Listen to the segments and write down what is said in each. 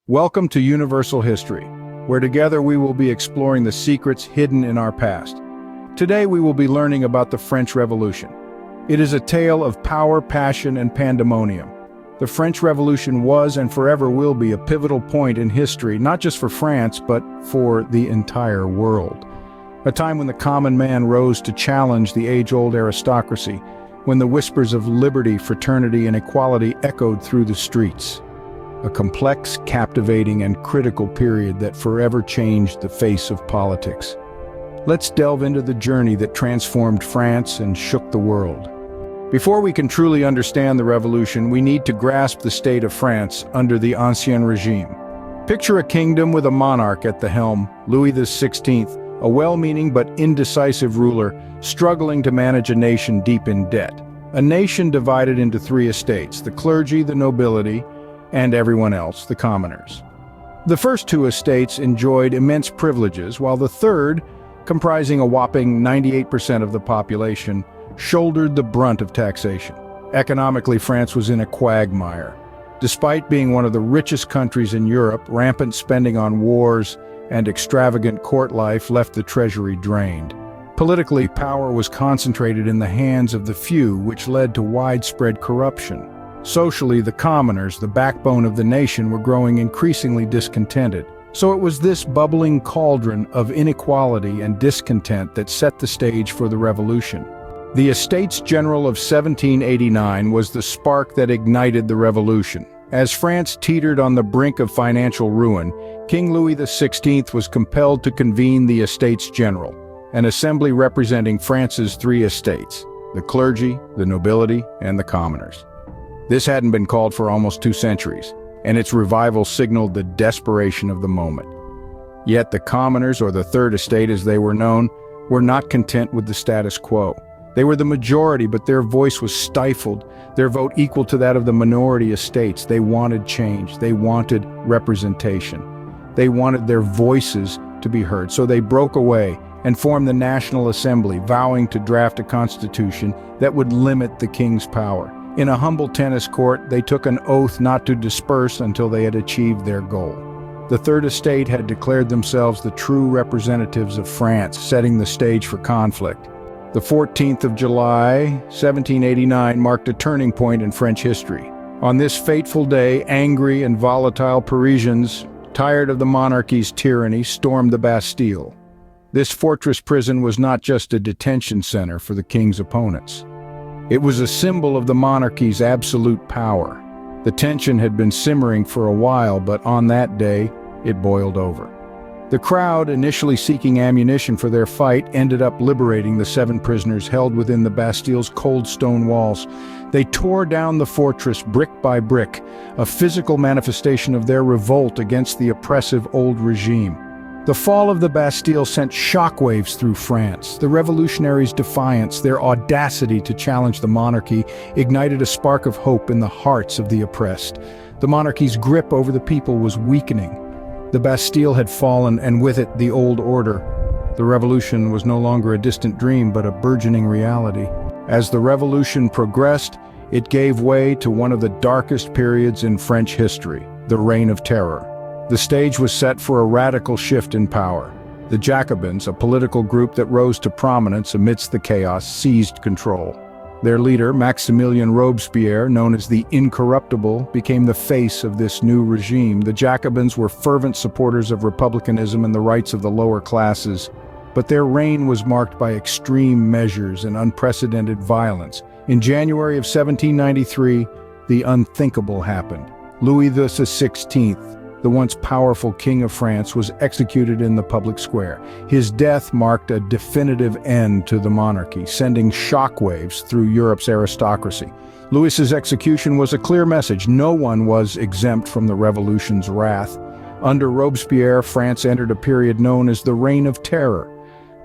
Welcome to Universal History, where together we will be exploring the secrets hidden in our past. Today we will be learning about the French Revolution. It is a tale of power, passion, and pandemonium. The French Revolution was and forever will be a pivotal point in history, not just for France, but for the entire world. A time when the common man rose to challenge the age-old aristocracy, when the whispers of liberty, fraternity, and equality echoed through the streets. A complex, captivating, and critical period that forever changed the face of politics. Let's delve into the journey that transformed France and shook the world. Before we can truly understand the revolution, we need to grasp the state of France under the Ancien Régime. Picture a kingdom with a monarch at the helm, Louis XVI, a well-meaning but indecisive ruler, struggling to manage a nation deep in debt. A nation divided into three estates: the clergy, the nobility, and everyone else, the commoners. The first two estates enjoyed immense privileges, while the third, comprising a whopping 98% of the population, shouldered the brunt of taxation. Economically, France was in a quagmire. Despite being one of the richest countries in Europe, rampant spending on wars and extravagant court life left the treasury drained. Politically, power was concentrated in the hands of the few, which led to widespread corruption. Socially, the commoners, the backbone of the nation, were growing increasingly discontented. So it was this bubbling cauldron of inequality and discontent that set the stage for the revolution. The Estates General of 1789 was the spark that ignited the revolution. As France teetered on the brink of financial ruin, King Louis XVI was compelled to convene the Estates General, an assembly representing France's three estates: the clergy, the nobility, and the commoners. This hadn't been called for almost 2 centuries, and its revival signaled the desperation of the moment. Yet the commoners, or the Third Estate as they were known, were not content with the status quo. They were the majority, but their voice was stifled, their vote equal to that of the minority estates. They wanted change, they wanted representation. They wanted their voices to be heard, so they broke away and formed the National Assembly, vowing to draft a constitution that would limit the king's power. In a humble tennis court, they took an oath not to disperse until they had achieved their goal. The Third Estate had declared themselves the true representatives of France, setting the stage for conflict. The 14th of July, 1789 marked a turning point in French history. On this fateful day, angry and volatile Parisians, tired of the monarchy's tyranny, stormed the Bastille. This fortress prison was not just a detention center for the king's opponents. It was a symbol of the monarchy's absolute power. The tension had been simmering for a while, but on that day, it boiled over. The crowd, initially seeking ammunition for their fight, ended up liberating the 7 prisoners held within the Bastille's cold stone walls. They tore down the fortress brick by brick, a physical manifestation of their revolt against the oppressive old regime. The fall of the Bastille sent shockwaves through France. The revolutionaries' defiance, their audacity to challenge the monarchy, ignited a spark of hope in the hearts of the oppressed. The monarchy's grip over the people was weakening. The Bastille had fallen, and with it, the old order. The revolution was no longer a distant dream, but a burgeoning reality. As the revolution progressed, it gave way to one of the darkest periods in French history, the Reign of Terror. The stage was set for a radical shift in power. The Jacobins, a political group that rose to prominence amidst the chaos, seized control. Their leader, Maximilien Robespierre, known as the Incorruptible, became the face of this new regime. The Jacobins were fervent supporters of republicanism and the rights of the lower classes, but their reign was marked by extreme measures and unprecedented violence. In January of 1793, the unthinkable happened. Louis XVI, the once powerful King of France, was executed in the public square. His death marked a definitive end to the monarchy, sending shockwaves through Europe's aristocracy. Louis's execution was a clear message: no one was exempt from the revolution's wrath. Under Robespierre, France entered a period known as the Reign of Terror.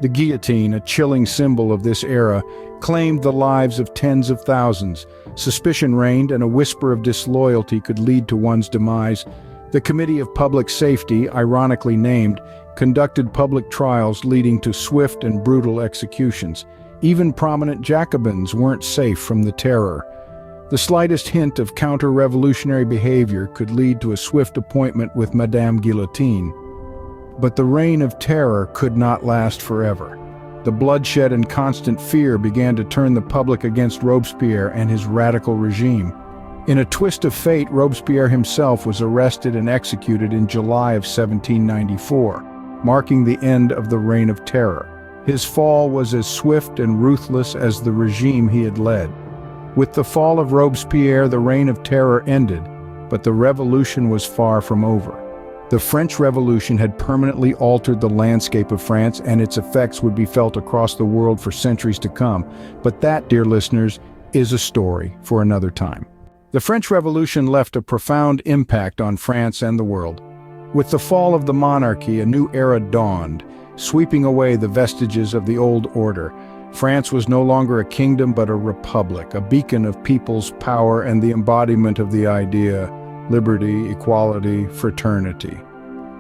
The guillotine, a chilling symbol of this era, claimed the lives of tens of thousands. Suspicion reigned, and a whisper of disloyalty could lead to one's demise. The Committee of Public Safety, ironically named, conducted public trials leading to swift and brutal executions. Even prominent Jacobins weren't safe from the terror. The slightest hint of counter-revolutionary behavior could lead to a swift appointment with Madame Guillotine. But the reign of terror could not last forever. The bloodshed and constant fear began to turn the public against Robespierre and his radical regime. In a twist of fate, Robespierre himself was arrested and executed in July of 1794, marking the end of the Reign of Terror. His fall was as swift and ruthless as the regime he had led. With the fall of Robespierre, the Reign of Terror ended, but the revolution was far from over. The French Revolution had permanently altered the landscape of France, and its effects would be felt across the world for centuries to come. But that, dear listeners, is a story for another time. The French Revolution left a profound impact on France and the world. With the fall of the monarchy, a new era dawned, sweeping away the vestiges of the old order. France was no longer a kingdom but a republic, a beacon of people's power and the embodiment of the idea, liberty, equality, fraternity.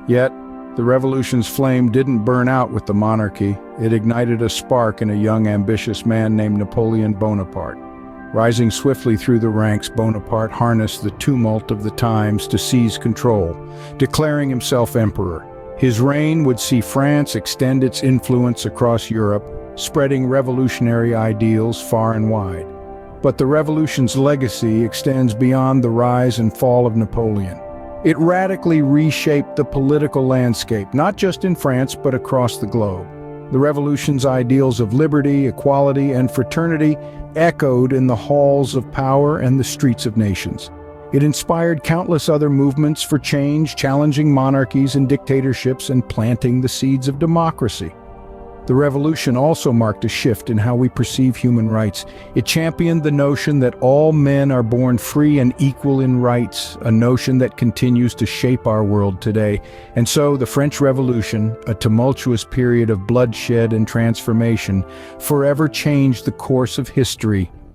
Yet, the revolution's flame didn't burn out with the monarchy. It ignited a spark in a young, ambitious man named Napoleon Bonaparte. Rising swiftly through the ranks, Bonaparte harnessed the tumult of the times to seize control, declaring himself emperor. His reign would see France extend its influence across Europe, spreading revolutionary ideals far and wide. But the revolution's legacy extends beyond the rise and fall of Napoleon. It radically reshaped the political landscape, not just in France, but across the globe. The revolution's ideals of liberty, equality, and fraternity echoed in the halls of power and the streets of nations. It inspired countless other movements for change, challenging monarchies and dictatorships and planting the seeds of democracy. The revolution also marked a shift in how we perceive human rights. It championed the notion that all men are born free and equal in rights, a notion that continues to shape our world today. And so the French Revolution, a tumultuous period of bloodshed and transformation, forever changed the course of history.